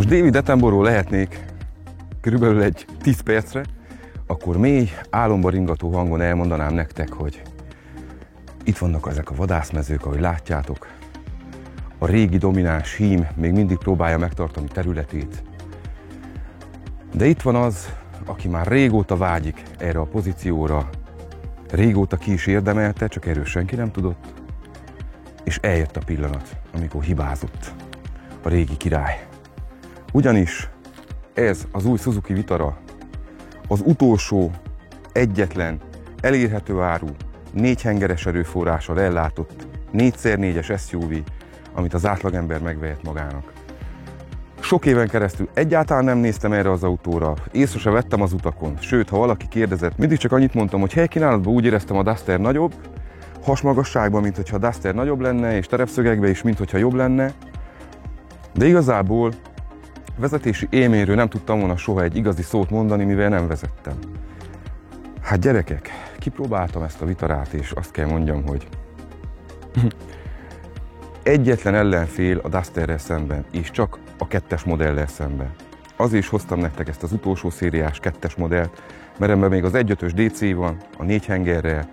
most David Attenborough lehetnék körülbelül egy 10 percre, akkor mély, álomba ringató hangon elmondanám nektek, hogy itt vannak ezek a vadászmezők, ahogy látjátok. A régi domináns hím még mindig próbálja megtartani területét. De itt van az, aki már régóta vágyik erre a pozícióra, régóta ki is érdemelte, csak erről senki nem tudott, és eljött a pillanat, amikor hibázott a régi király. Ugyanis ez az új Suzuki Vitara az utolsó, egyetlen, elérhető áru, 4 hengeres erőforrással ellátott 4x4-es SUV, amit az átlagember megvehet magának. Sok éven keresztül egyáltalán nem néztem erre az autóra, észre se vettem az utakon, sőt, ha valaki kérdezett, mindig csak annyit mondtam, hogy helykínálatban úgy éreztem a Duster nagyobb, hasmagasságban, mint hogyha a Duster nagyobb lenne, és terepszögekben is, mint hogyha jobb lenne, de igazából vezetési élményről nem tudtam volna soha egy igazi szót mondani, mivel nem vezettem. Hát gyerekek, kipróbáltam ezt a Vitarát, és azt kell mondjam, hogy egyetlen ellenfél a Dusterrel szemben, és csak a 2-es modellel szemben. Azért is hoztam nektek ezt az utolsó szériás 2-es modellt, mert ebben még az 1.5-ös DC van, a 4 hengerrel.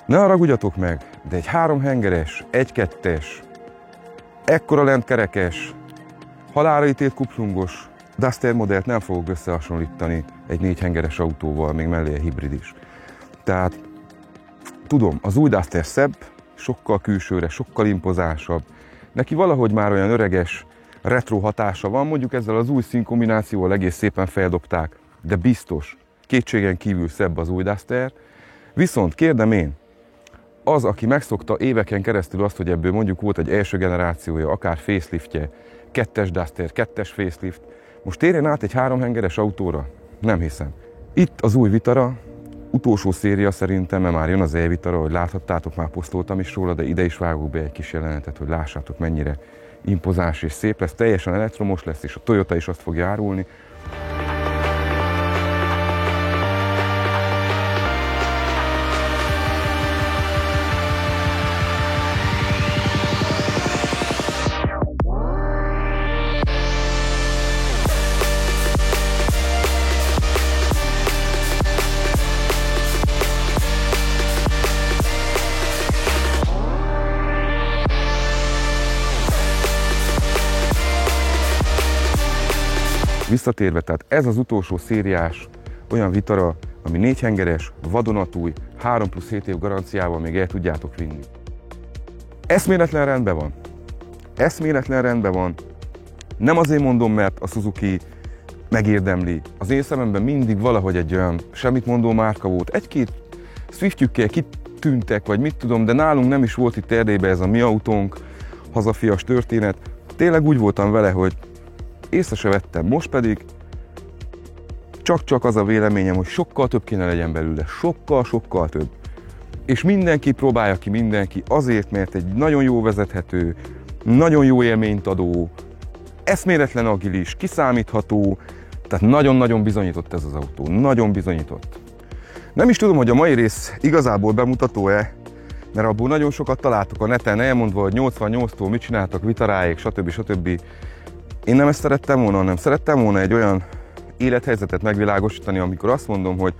Ne haragudjatok meg, de egy 3 hengeres, 1.2-es, ekkora lentkerekes, halálra ítélt kuplungos Duster modellt nem fogok összehasonlítani egy 4 hengeres autóval, még mellé egy hibrid is. Tehát tudom, az új Duster szebb, sokkal külsőre, sokkal impozánsabb. Neki valahogy már olyan öreges, retro hatása van, mondjuk ezzel az új színkombinációval egész szépen feldobták, de biztos, kétségen kívül szebb az új Duster. Viszont kérdem én, az, aki megszokta éveken keresztül azt, hogy ebből mondjuk volt egy első generációja, akár faceliftje, 2-es Duster, 2-es facelift, most térjen át egy 3 hengeres autóra? Nem hiszem. Itt az új Vitara, utolsó széria szerintem, mert már jön az e-Vitara, hogy láthattátok, már posztoltam is róla, de ide is vágok be egy kis jelenetet, hogy lássátok, mennyire impozáns és szép lesz, teljesen elektromos lesz, és a Toyota is azt fogja árulni. Visszatérve, tehát ez az utolsó szériás olyan Vitara, ami 4 hengeres, vadonatúj, 3+7 év garanciával még el tudjátok vinni. Eszméletlen rendben van. Eszméletlen rendben van. Nem azért mondom, mert a Suzuki megérdemli. Az én szememben mindig valahogy egy olyan semmit mondó márka volt. Egy-két Swiftjükkel kitűntek, vagy mit tudom, de nálunk nem is volt itt Erdélyben ez a mi autónk, hazafias történet. Tényleg úgy voltam vele, hogy észre se vettem, most pedig csak az a véleményem, hogy sokkal több kéne legyen belőle, sokkal több. És mindenki próbálja ki, mindenki azért, mert egy nagyon jó vezethető, nagyon jó élményt adó, eszméletlen agilis, kiszámítható, tehát nagyon-nagyon bizonyított ez az autó, nagyon bizonyított. Nem is tudom, hogy a mai rész igazából bemutató-e, mert abból nagyon sokat találtok a neten, elmondva, hogy 88-tól mit csináltak Vitaráék, stb. Én nem ezt szerettem volna, hanem szerettem volna egy olyan élethelyzetet megvilágosítani, amikor azt mondom, hogy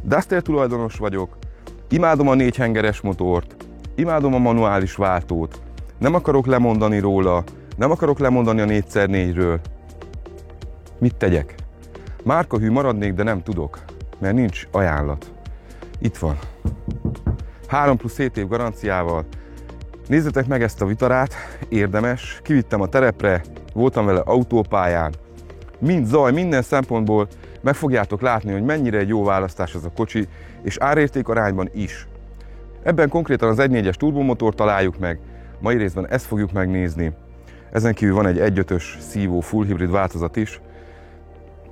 Duster tulajdonos vagyok, imádom a 4 hengeres motort, imádom a manuális váltót, nem akarok lemondani róla, nem akarok lemondani a 4x4-ről. Mit tegyek? Márkahű maradnék, de nem tudok, mert nincs ajánlat. Itt van. 3+7 év garanciával. Nézzetek meg ezt a Vitarát, érdemes. Kivittem a terepre, voltam vele autópályán. Mind zaj, minden szempontból meg fogjátok látni, hogy mennyire egy jó választás ez a kocsi, és árérték arányban is. Ebben konkrétan az 1.4-es turbomotort találjuk meg, mai részben ezt fogjuk megnézni. Ezen kívül van egy 1.5-ös szívó full hibrid változat is.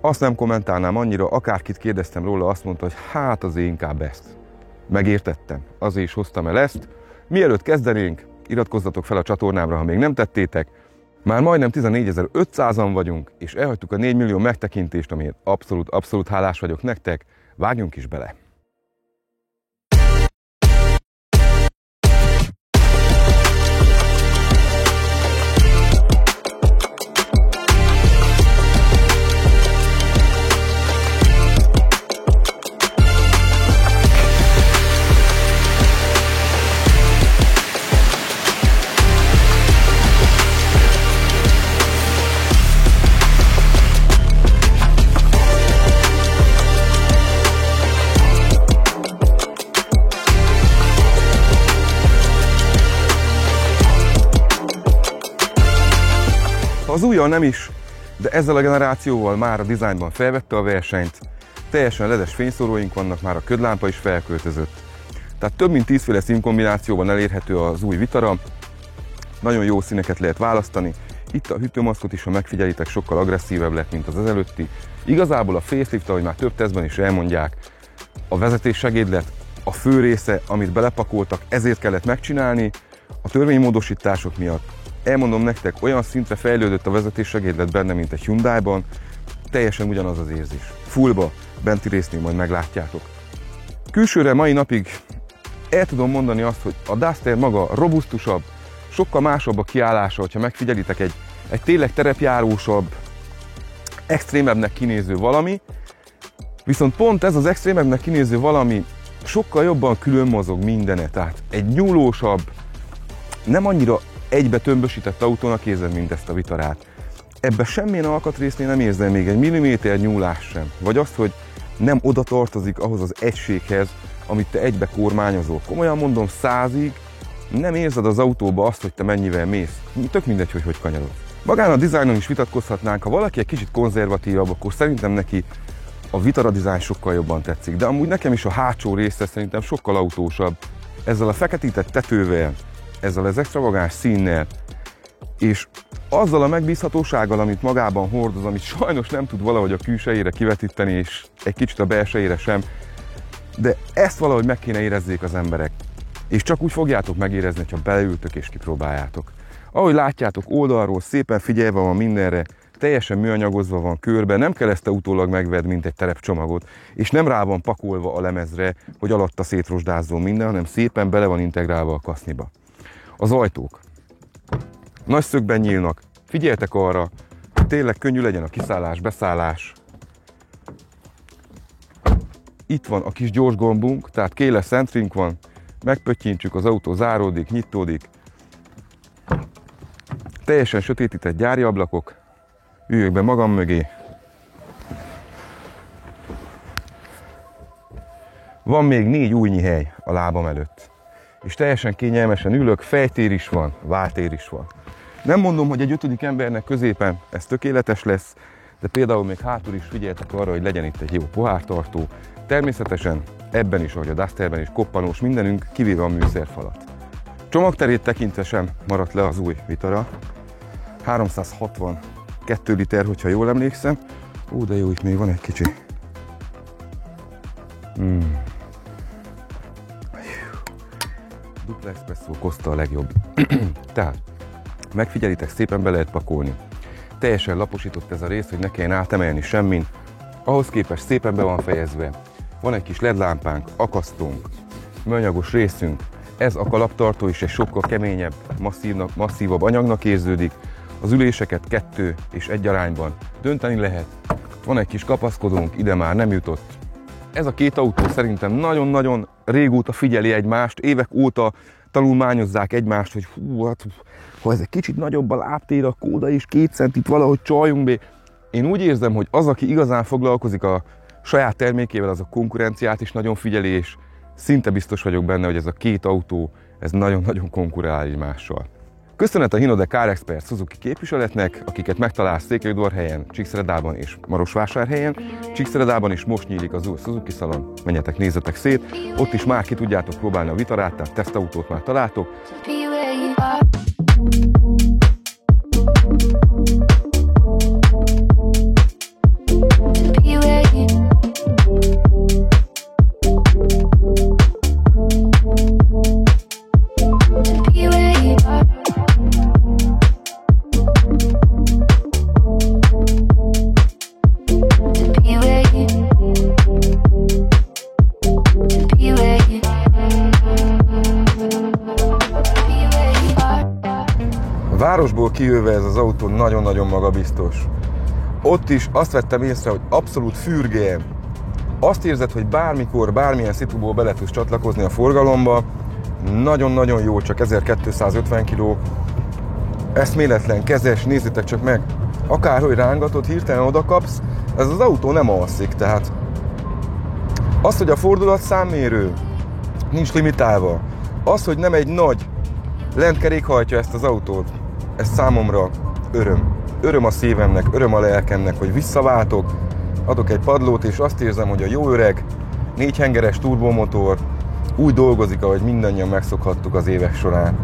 Azt nem kommentálnám annyira, akárkit kérdeztem róla, azt mondta, hogy hát azért inkább ezt. Megértettem, azért is hoztam el ezt. Mielőtt kezdenénk, iratkozzatok fel a csatornámra, ha még nem tettétek. Már majdnem 14.500-an vagyunk, és elhagytuk a 4 millió megtekintést, amiért abszolút hálás vagyok nektek. Vágjunk is bele! az újjal nem is, de ezzel a generációval már a dizájnban felvette a versenyt, teljesen ledes fényszóróink vannak, már a ködlámpa is felköltözött. Tehát több mint 10 féle színkombinációban elérhető az új Vitara, nagyon jó színeket lehet választani. Itt a hűtőmaszkot is, ha megfigyelitek, sokkal agresszívebb lett, mint az ezelőtti. Igazából a facelift, ahogy már több tesztben is elmondják, a vezetéssegédlet, a fő része, amit belepakoltak, ezért kellett megcsinálni. A törvénymódosítások miatt, elmondom nektek, olyan szintre fejlődött a vezetéssegédlet benne, mint egy Hyundai-ban, teljesen ugyanaz az érzés. Fullba, benti résznél majd meglátjátok. Külsőre mai napig el tudom mondani azt, hogy a Duster maga robusztusabb, sokkal másabb a kiállása, hogyha megfigyelitek, egy tényleg terepjárósabb, extrémebbnek kinéző valami, viszont pont ez az extrémebbnek kinéző valami sokkal jobban külön mozog mindene, tehát egy nyúlósabb, nem annyira egybe tömbösített autónak érzed, mint ezt a Vitarát. Ebben semmilyen alkatrésznél nem érzem még egy milliméter nyúlás sem, vagy azt, hogy nem oda tartozik ahhoz az egységhez, amit te egybe kormányozol. Komolyan mondom, 100-ig nem érzed az autóba azt, hogy te mennyivel mész. Tök mindegy, hogy kanyarod. Magán a dizájnon is vitatkozhatnánk, ha valaki egy kicsit konzervatívabb, akkor szerintem neki a Vitara dizájn sokkal jobban tetszik, de amúgy nekem is a hátsó része szerintem sokkal autósabb. Ezzel a feketített tetővel, ezzel az extravagáns színnel, és azzal a megbízhatósággal, amit magában hordoz, amit sajnos nem tud valahogy a külsejére kivetíteni, és egy kicsit a belsejére sem, de ezt valahogy meg kéne érezzék az emberek. És csak úgy fogjátok megérezni, ha beleültök és kipróbáljátok. Ahogy látjátok, oldalról szépen figyelve van mindenre, teljesen műanyagozva van körbe, nem kell ezt utólag megvedd, mint egy terepcsomagot, és nem rá van pakolva a lemezre, hogy alatta szétrosdázzon minden, hanem szépen bele van integrálva a kaszniba. Az ajtók nagy szögben nyílnak, figyeljetek arra, hogy tényleg könnyű legyen a kiszállás, beszállás. Itt van a kis gyors gombunk, tehát keyless entrynk van, megpöttyintsük, az autó záródik, nyitódik. Teljesen sötétített gyári ablakok, üljök be magam mögé. Van még 4 újnyi hely a lábam előtt. És teljesen kényelmesen ülök, fejtér is van, váltér is van. Nem mondom, hogy egy 5. embernek középen ez tökéletes lesz, de például még hátul is figyeltek arra, hogy legyen itt egy jó pohártartó. Természetesen ebben is, ahogy a Dusterben is koppanós mindenünk, kivéve a műszerfalat. Csomagterét tekintve sem maradt le az új Vitara. 362 liter, hogyha jól emlékszem. Ó, de jó, itt még van egy kicsi. Dupla espresso Costa a legjobb. Tehát, megfigyelitek, szépen be lehet pakolni. Teljesen laposított ez a rész, hogy ne kelljen átemelni semmin. Ahhoz képest szépen be van fejezve. Van egy kis LED lámpánk, akasztónk, műanyagos részünk. Ez a kalaptartó is egy sokkal keményebb, masszívabb anyagnak érződik. Az üléseket 2 és 1 arányban dönteni lehet. Van egy kis kapaszkodónk, ide már nem jutott. Ez a két autó szerintem nagyon-nagyon régóta figyeli egymást, évek óta tanulmányozzák egymást, hogy ha ez egy kicsit nagyobb a lábtér, akkor oda is 2 centit valahogy csaljunk be. Én úgy érzem, hogy az, aki igazán foglalkozik a saját termékével, az a konkurenciát is nagyon figyeli, és szinte biztos vagyok benne, hogy ez a két autó, ez nagyon-nagyon konkurál egymással. Köszönet a Hinode Car Expert Suzuki képviseletnek, akiket megtalálsz Székelyudvarhelyen, Csíkszeredában és Marosvásárhelyen. Csíkszeredában is most nyílik az új Suzuki szalon, menjetek, nézzetek szét. Ott is már ki tudjátok próbálni a Vitarát, tehát tesztautót már találtok. Városból kijöve ez az autó nagyon-nagyon magabiztos. Ott is azt vettem észre, hogy abszolút fürge. Azt érzed, hogy bármikor, bármilyen szituból bele tudsz csatlakozni a forgalomba. Nagyon-nagyon jó, csak 1250 kg. Eszméletlen, kezes, nézzétek csak meg. Akárhogy rángatod, hirtelen odakapsz, ez az autó nem alszik, tehát az, hogy a fordulatszámmérő nincs limitálva, az, hogy nem egy nagy lentkerék hajtja ezt az autót, ez számomra öröm. öröm a szívemnek, öröm a lelkemnek, hogy visszaváltok, adok egy padlót, és azt érzem, hogy a jó öreg 4 hengeres turbomotor úgy dolgozik, ahogy mindannyian megszokhattuk az évek során.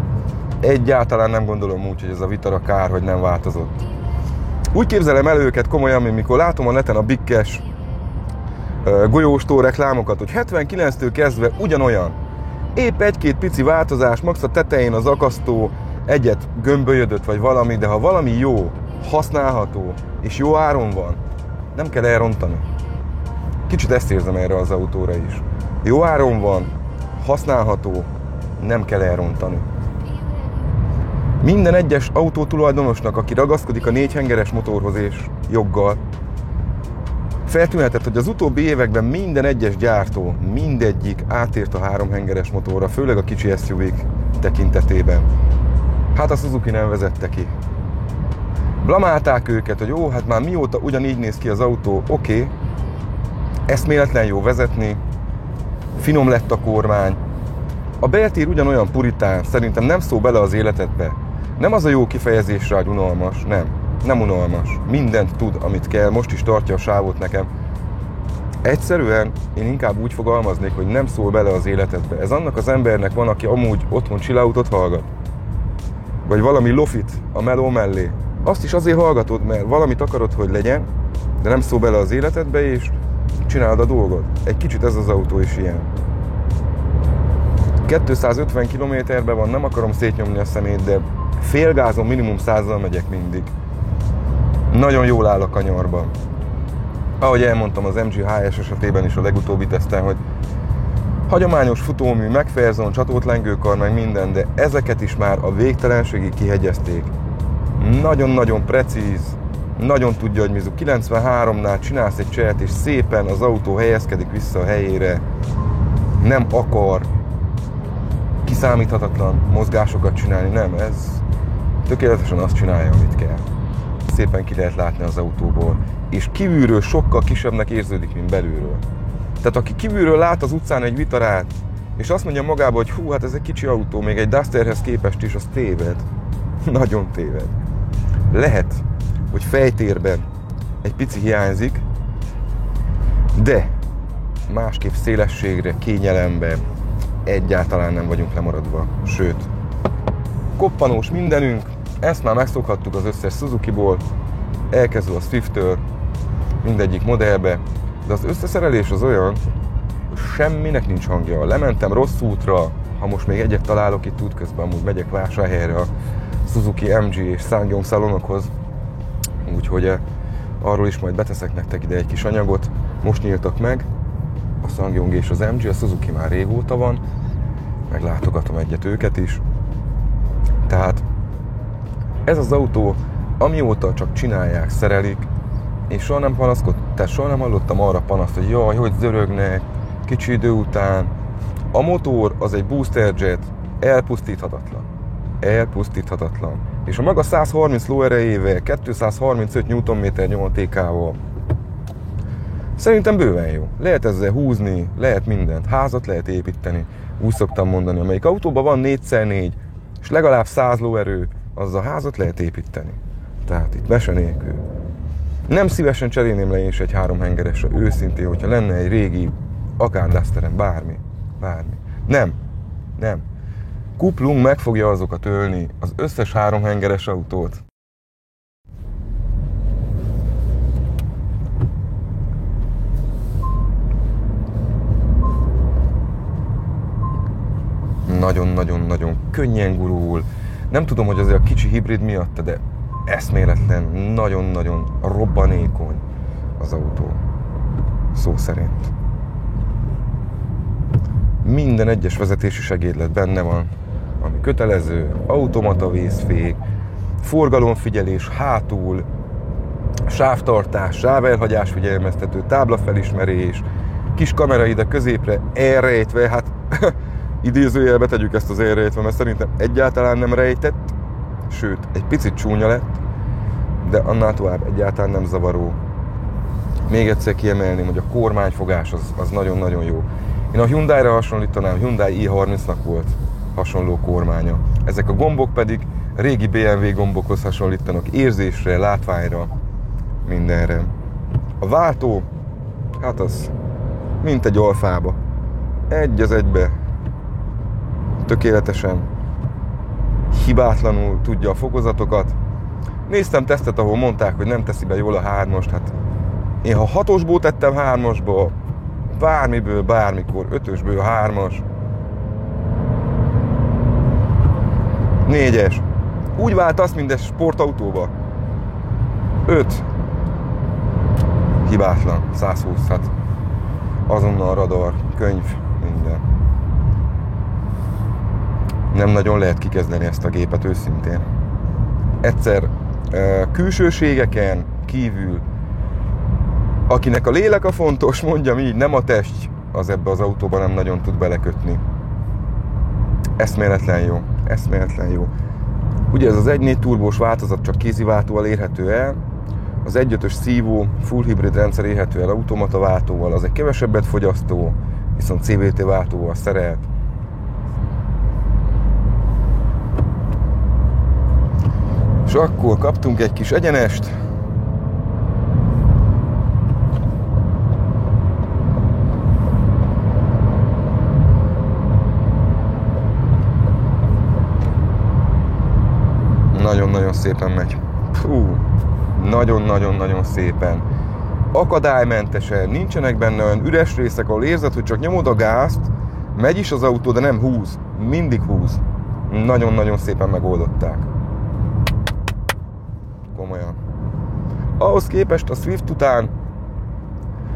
Egyáltalán nem gondolom úgy, hogy ez a Vitara kár, hogy nem változott. Úgy képzelem el őket komolyan, mint mikor látom a neten a Big Cash golyóstól reklámokat, hogy 79-től kezdve ugyanolyan. Épp egy-két pici változás, max a tetején az akasztó egyet gömbölyödött vagy valami, de ha valami jó, használható és jó áron van, nem kell elrontani. Kicsit ezt érzem erre az autóra is. Jó áron van, használható, nem kell elrontani. Minden egyes autó tulajdonosnak, aki ragaszkodik a 4 hengeres motorhoz és joggal, feltűnhetett, hogy az utóbbi években minden egyes gyártó, mindegyik átért a 3 hengeres motorra, főleg a kicsi SUV-k tekintetében. Hát a Suzuki nem vezette ki. Blamálták őket, hogy ó, hát már mióta ugyanígy néz ki az autó, oké, eszméletlen jó vezetni, finom lett a kormány. A beltér ugyanolyan puritán, szerintem nem szól bele az életedbe. Nem az a jó kifejezésre, hogy unalmas, nem unalmas. Mindent tud, amit kell, most is tartja a sávot nekem. Egyszerűen én inkább úgy fogalmaznék, hogy nem szól bele az életedbe. Ez annak az embernek van, aki amúgy otthon chilloutot hallgat. Vagy valami lofit a meló mellé. Azt is azért hallgatod, mert valamit akarod, hogy legyen, de nem szól bele az életedbe, és csinálod a dolgot. Egy kicsit ez az autó is ilyen. 250 km/h van, nem akarom szétnyomni a szemét, de félgázon minimum 100-zal megyek mindig. Nagyon jól áll a kanyarban. Ahogy elmondtam az MG HS esetében is a legutóbbi teszten, hogy hagyományos futómű, McPherson, csatótlengőkar, meg minden, de ezeket is már a végtelenségig kihegyezték. Nagyon-nagyon precíz, nagyon tudja, hogy mizu. 93-nál csinálsz egy csehet, és szépen az autó helyezkedik vissza a helyére. Nem akar kiszámíthatatlan mozgásokat csinálni, nem, ez tökéletesen azt csinálja, amit kell. Szépen ki lehet látni az autóból, és kívülről sokkal kisebbnek érződik, mint belülről. Tehát aki kívülről lát az utcán egy Vitarát, és azt mondja magába, hogy hú, hát ez egy kicsi autó, még egy Dusterhez képest is, az téved. Nagyon téved. Lehet, hogy fejtérben egy pici hiányzik, de másképp szélességre, kényelemben egyáltalán nem vagyunk lemaradva. Sőt, koppanós mindenünk, ezt már megszokhattuk az összes Suzukiból, elkezdve a Swift-től, mindegyik modellbe, de az összeszerelés az olyan, hogy semminek nincs hangja. Lementem rossz útra, ha most még egyet találok itt útközben, amúgy megyek Vásárhelyre a Suzuki MG és SsangYong szalonokhoz, úgyhogy arról is majd beteszek nektek ide egy kis anyagot. Most nyíltak meg a SsangYong és az MG, a Suzuki már régóta van, meglátogatom egyet őket is. Tehát ez az autó, amióta csak csinálják, szerelik, és soha nem tehát soha nem hallottam arra panaszt, hogy jaj, hogy zörögnek, kicsi idő után. A motor az egy booster jet, elpusztíthatatlan. Elpusztíthatatlan. És a maga 130 lóerejével, 235 Nm nyomatékával szerintem bőven jó. Lehet ezzel húzni, lehet mindent. Házat lehet építeni. Úgy szoktam mondani, amelyik autóban van 4x4, és legalább 100 lóerő, az a házat lehet építeni. Tehát itt mese nélkül. Nem szívesen cserélném le én is egy 3 hengeresre, őszintén, hogyha lenne egy régi, akár Dusterem, bármi. Nem. Kuplung meg fogja azokat ölni, az összes 3 hengeres autót. Nagyon-nagyon-nagyon könnyen gurul. Nem tudom, hogy azért a kicsi hibrid miatt, de eszméletlen, nagyon-nagyon robbanékony az autó. Szó szerint. Minden egyes vezetési segédlet benne van, ami kötelező, automata vészfék, forgalomfigyelés hátul, sávtartás, sávelhagyás figyelmeztető, táblafelismerés, kis kamera ide középre, elrejtve, hát idézőjelbe tegyük ezt az elrejtve, mert szerintem egyáltalán nem rejtett, sőt, egy picit csúnya lett, de annál tovább egyáltalán nem zavaró. Még egyszer kiemelném, hogy a kormányfogás az nagyon-nagyon jó. Én a Hyundai-ra hasonlítanám, Hyundai i30-nak volt hasonló kormánya. Ezek a gombok pedig régi BMW gombokhoz hasonlítanak érzésre, látványra, mindenre. A váltó, hát az mint egy alfába. Egy az egybe. Tökéletesen, hibátlanul tudja a fokozatokat. Néztem tesztet, ahol mondták, hogy nem teszi be jól a 3-ast. Hát én ha 6-osból tettem 3-asba, bármiből, bármikor, 5-ösből 3-as, 4-es. Úgy váltasz, mint egy sportautóba. 5. Hibátlan. 120, hát azonnal radar, könyv, minden. Nem nagyon lehet kikezdeni ezt a gépet, őszintén. Egyszer külsőségeken kívül, akinek a lélek a fontos, mondjam így, nem a test, az ebbe az autóba nem nagyon tud belekötni. Eszméletlen jó, eszméletlen jó. Ugye ez az 1.4 turbós változat csak kéziváltóval érhető el, az 1.5-ös szívó full hibrid rendszer érhető el automata váltóval, az egy kevesebbet fogyasztó, viszont CVT váltóval szerelt. És akkor kaptunk egy kis egyenest. Nagyon-nagyon szépen megy. Nagyon-nagyon-nagyon szépen. Akadálymentesen, nincsenek benne olyan üres részek, ahol érzed, hogy csak nyomod a gázt, megy is az autó, de nem húz. Mindig húz. Nagyon-nagyon szépen megoldották. Komolyan. Ahhoz képest a Swift után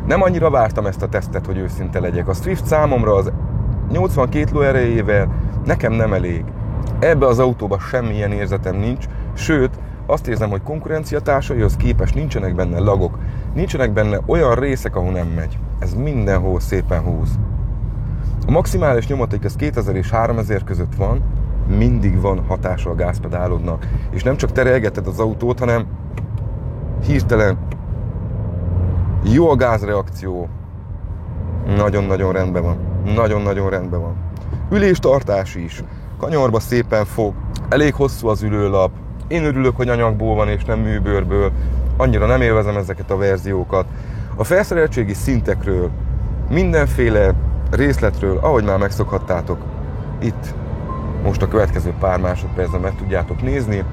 nem annyira vártam ezt a tesztet, hogy őszinte legyek. A Swift számomra az 82 lóerejével nekem nem elég. Ebbe az autóban semmilyen érzetem nincs, sőt, azt érzem, hogy konkurenciatársaihoz képest nincsenek benne lagok, nincsenek benne olyan részek, ahol nem megy. Ez mindenhol szépen húz. A maximális nyomaték ez 2000 és 3000 között van, mindig van hatása a gázpedálodnak. És nem csak terelgeted az autót, hanem hirtelen jó a gázreakció. Nagyon-nagyon rendben van. Nagyon-nagyon rendben van. Üléstartás is. Kanyarba szépen fog. Elég hosszú az ülőlap. Én örülök, hogy anyagból van és nem műbőrből. Annyira nem élvezem ezeket a verziókat. A felszereltségi szintekről, mindenféle részletről, ahogy már megszokhattátok, itt most a következő pár másodpercben meg tudjátok nézni.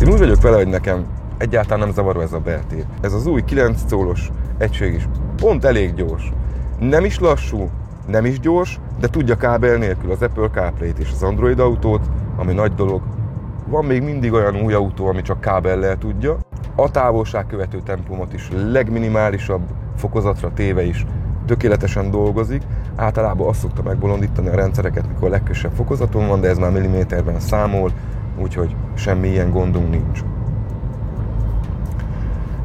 Én úgy vagyok vele, hogy nekem egyáltalán nem zavaró ez a beltét. Ez az új 9 szólos egység is pont elég gyors. Nem is lassú, nem is gyors, de tudja kábel nélkül az Apple CarPlay-t és az Android Autót, ami nagy dolog. Van még mindig olyan új autó, ami csak kábellel tudja. A távolságkövető tempómat is legminimálisabb fokozatra téve is tökéletesen dolgozik. Általában azt szokta megbolondítani a rendszereket, mikor a legkisebb fokozaton van, de ez már milliméterben számol, úgyhogy semmi ilyen gondunk nincs.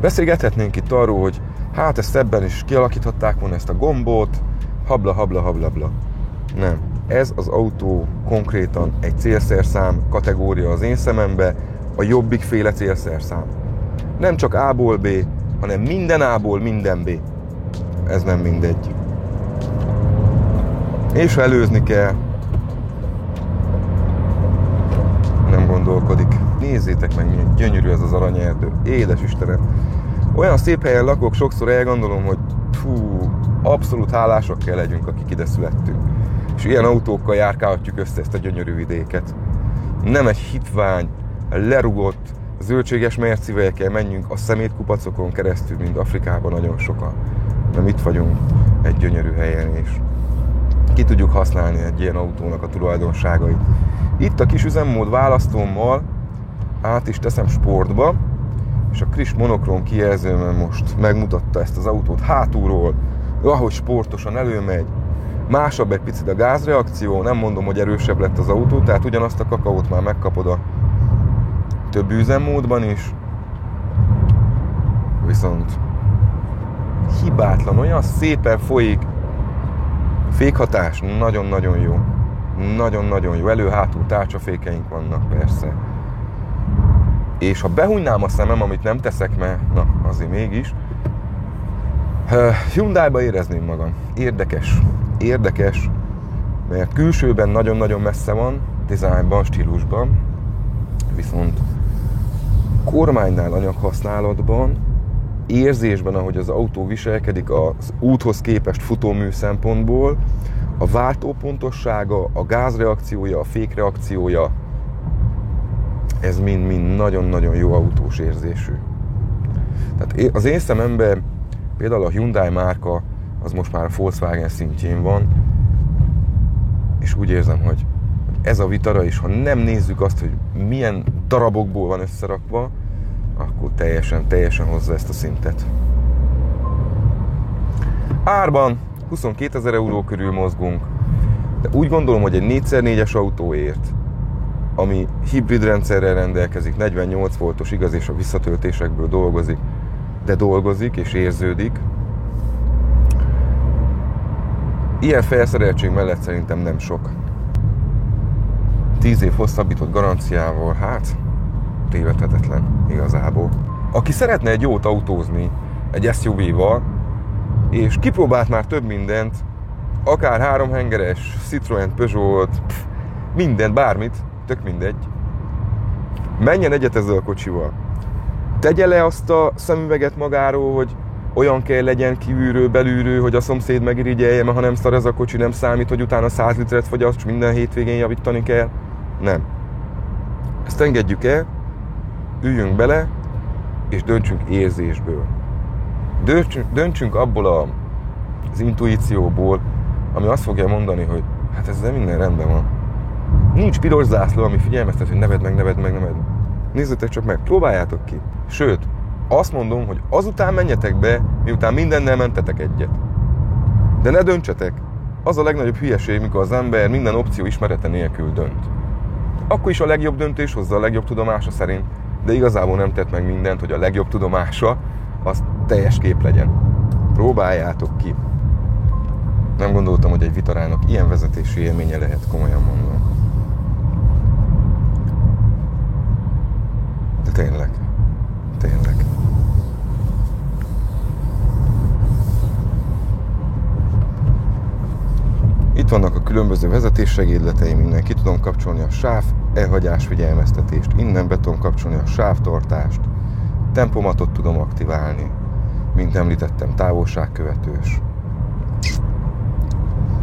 Beszélgethetnénk itt arról, hogy hát ezt ebben is kialakíthatták volna ezt a gombot, habla. Nem. Ez az autó konkrétan egy célszerszám kategória az én szemembe, a jobbikféle célszerszám. Nem csak A-ból B, hanem minden A-ból minden B. Ez nem mindegy. És ha előzni kell, nem gondolkodik. Nézzétek meg, milyen gyönyörű ez az aranyerdő. Édes Istenem! Olyan szép helyen lakok, sokszor elgondolom, hogy abszolút hálásak kell legyünk, akik ide születtünk. És ilyen autókkal járkálhatjuk össze ezt a gyönyörű vidéket. Nem egy hitvány, lerugott, zöldséges mercivel kell menjünk a szemétkupacokon keresztül, mint Afrikában nagyon sokan. Nem itt vagyunk egy gyönyörű helyen, és ki tudjuk használni egy ilyen autónak a tulajdonságait. Itt a kis üzemmód választómmal át is teszem sportba, és a Kris monokrom kijelzőmmel most megmutatta ezt az autót hátulról, ahogy sportosan előmegy. Másabb egy picit a gázreakció, nem mondom, hogy erősebb lett az autó, tehát ugyanazt a kakaót már megkapod a több üzemmódban is, viszont hibátlan, olyan szépen folyik. Fékhatás nagyon-nagyon jó. Nagyon-nagyon jó. Elő-hátul tárcsafékeink vannak persze. És ha behunynám a szemem, amit nem teszek, mert na, azért mégis, Hyundai-ba érezném magam. Érdekes, mert külsőben nagyon-nagyon messze van, dizájnban, stílusban, viszont kormánynál, anyaghasználatban, érzésben, ahogy az autó viselkedik az úthoz képest futómű szempontból, a váltópontossága, a gázreakciója, a fékreakciója, ez mind nagyon-nagyon jó autós érzésű. Tehát az én szememben például a Hyundai márka az most már a Volkswagen szintjén van, és úgy érzem, hogy ez a Vitara is, ha nem nézzük azt, hogy milyen darabokból van összerakva, akkor teljesen hozza ezt a szintet. Árban 22 000 euró körül mozgunk, de úgy gondolom, hogy egy 4x4-es autóért, ami hibrid rendszerrel rendelkezik, 48 voltos igaz, és a visszatöltésekből dolgozik, de dolgozik és érződik. Ilyen felszereltség mellett szerintem nem sok. 10 év hosszabbított garanciával, hát tévedhetetlen igazából. Aki szeretne egy jót autózni egy SUV-val, és kipróbált már több mindent, akár 3 hengeres, Citroën, Peugeot, mindent, bármit, tök mindegy, menjen egyet ezzel a kocsival. Tegye le azt a szemüveget magáról, hogy olyan kell legyen kívülről, belülről, hogy a szomszéd megirigyelje, mert ha nem szar ez a kocsi, nem számít, hogy utána 100 litert fogyaszt, és minden hétvégén javítani kell. Nem. Ezt engedjük el, üljünk bele, és döntsünk érzésből. Döntsünk abból az intuícióból, ami azt fogja mondani, hogy hát ezzel minden rendben van. Nincs piros zászló, ami figyelmeztet, hogy nevedd meg. Nézzétek csak meg, próbáljátok ki. Sőt, azt mondom, hogy azután menjetek be, miután mindennel mentetek egyet. De ne döntsetek. Az a legnagyobb hülyeség, mikor az ember minden opció ismerete nélkül dönt. Akkor is a legjobb döntés hozza a legjobb tudomása szerint, de igazából nem tett meg mindent, hogy a legjobb tudomása az teljes kép legyen. Próbáljátok ki. Nem gondoltam, hogy egy Vitarának ilyen vezetési élménye lehet, komolyan mondom. De tényleg. Itt vannak a különböző vezetéssegédleteim, innen ki tudom kapcsolni a sáv elhagyás figyelmeztetést, innen be tudom kapcsolni a sávtartást, tempomatot tudom aktiválni, mint említettem, távolságkövetős.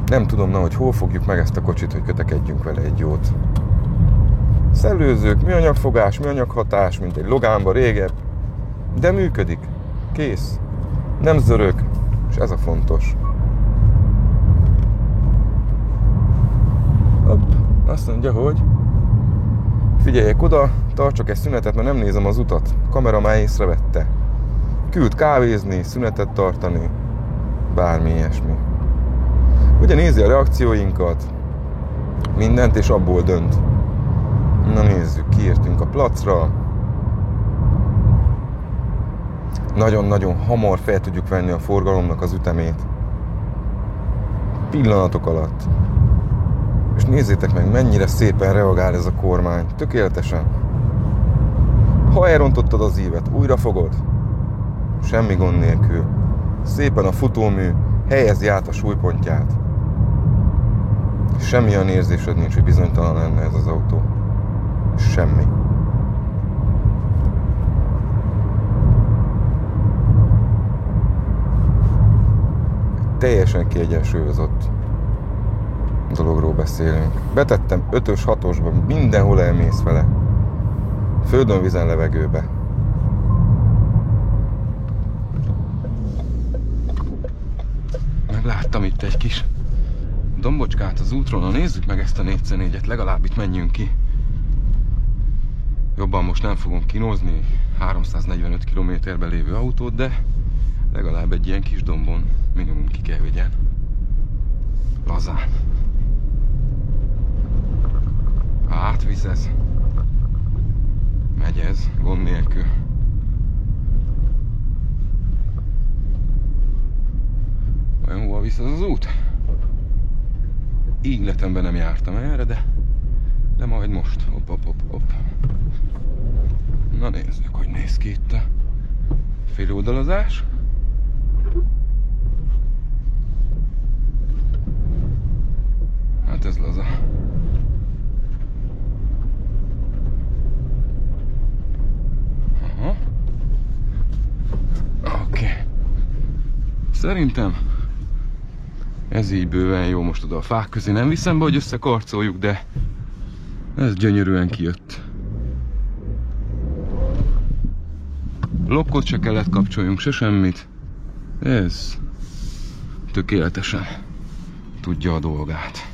Nem tudom, hogy hol fogjuk meg ezt a kocsit, hogy kötekedjünk vele egy jót. Szellőzők, műanyagfogás, műanyaghatás, mint egy Logánba régebb, de működik. Kész. Nem zörög, és ez a fontos. Hopp, azt mondja, hogy figyeljek oda, tartsak egy szünetet, mert nem nézem az utat. A kamera már észrevette. Küld kávézni, szünetet tartani, bármi ilyesmi. Ugye nézi a reakcióinkat, mindent, és abból dönt. Na nézzük, kiértünk a placra. Nagyon-nagyon hamar fel tudjuk venni a forgalomnak az ütemét. Pillanatok alatt. És nézzétek meg, mennyire szépen reagál ez a kormány. Tökéletesen. Ha elrontottad az ívet, újra fogod. Semmi gond nélkül. Szépen a futómű helyezi át a súlypontját. Semmi olyan érzésed nincs, hogy bizonytalan lenne ez az autó. Semmi. Teljesen kiegyensúlyozott dologról beszélünk. Betettem 5-ös, 6-osba, mindenhol elmész vele. Földön, vízen, levegőbe. Megláttam itt egy kis dombocskát az útról. Na nézzük meg ezt a 4x4-et, legalább itt menjünk ki. Jobban most nem fogom kinózni 345 km-ben lévő autót, de legalább egy ilyen kis dombon minimum ki kell vigyen. Lazán. Átvizez. megy ez, gond nélkül. Vajon hova visz az az út? Életemben nem jártam erre, de majd most. Hopp. Na nézzük, hogy néz ki itt a féloldalazás. Hát ez laza. Aha. Oké. Szerintem ez így bőven jó, most oda a fák közé nem viszem be, hogy összekarcoljuk, de ez gyönyörűen kijött. Lokkot se kellett kapcsoljunk, se semmit. Ez tökéletesen tudja a dolgát.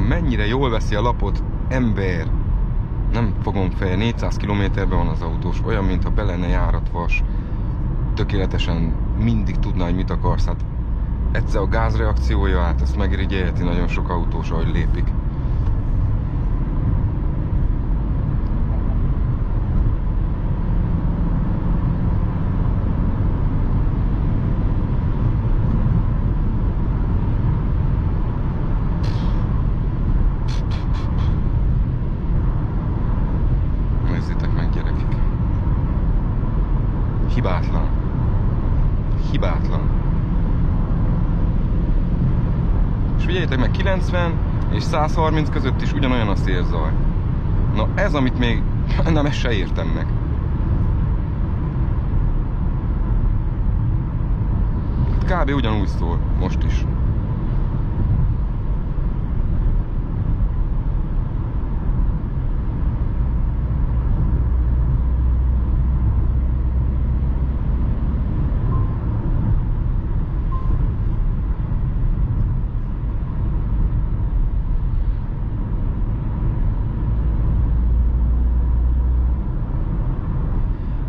Mennyire jól veszi a lapot, ember! Nem fogom fel, 400 km-ben van az autós, olyan, mintha be lenne járatvas. Tökéletesen mindig tudná, hogy mit akarsz. Hát egyszer a gázreakciója, hát ezt megirigyelheti nagyon sok autós, ahogy lépik. Hibátlan. És figyeljétek meg, 90 és 130 között is ugyanolyan a szélzaj. Na ez, amit még nem, ezt se értem meg. Kb. Ugyanúgy szól, most is.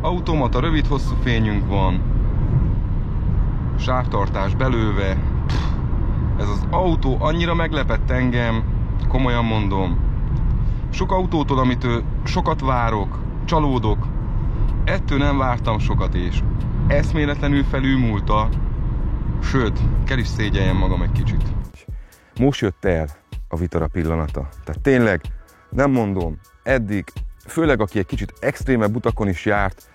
Automata, rövid-hosszú fényünk van, sávtartás belőve. Ez az autó annyira meglepett engem, komolyan mondom. Sok autótól, amitől sokat várok, csalódok, ettől nem vártam sokat, és eszméletlenül felülmúlta, sőt, kell is szégyeljem magam egy kicsit. Most jött el a Vitara pillanata. Tehát tényleg, nem mondom, eddig, főleg aki egy kicsit extrémebb utakon is járt,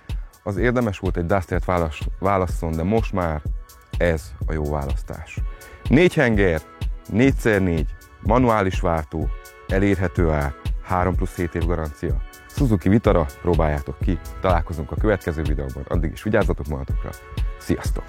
az érdemes volt egy Dustert válasszon, de most már ez a jó választás. 4 henger, 4x4, manuális váltó, elérhető ár, 3+7 év garancia. Suzuki Vitara, próbáljátok ki, találkozunk a következő videóban, addig is vigyázzatok magatokra, sziasztok!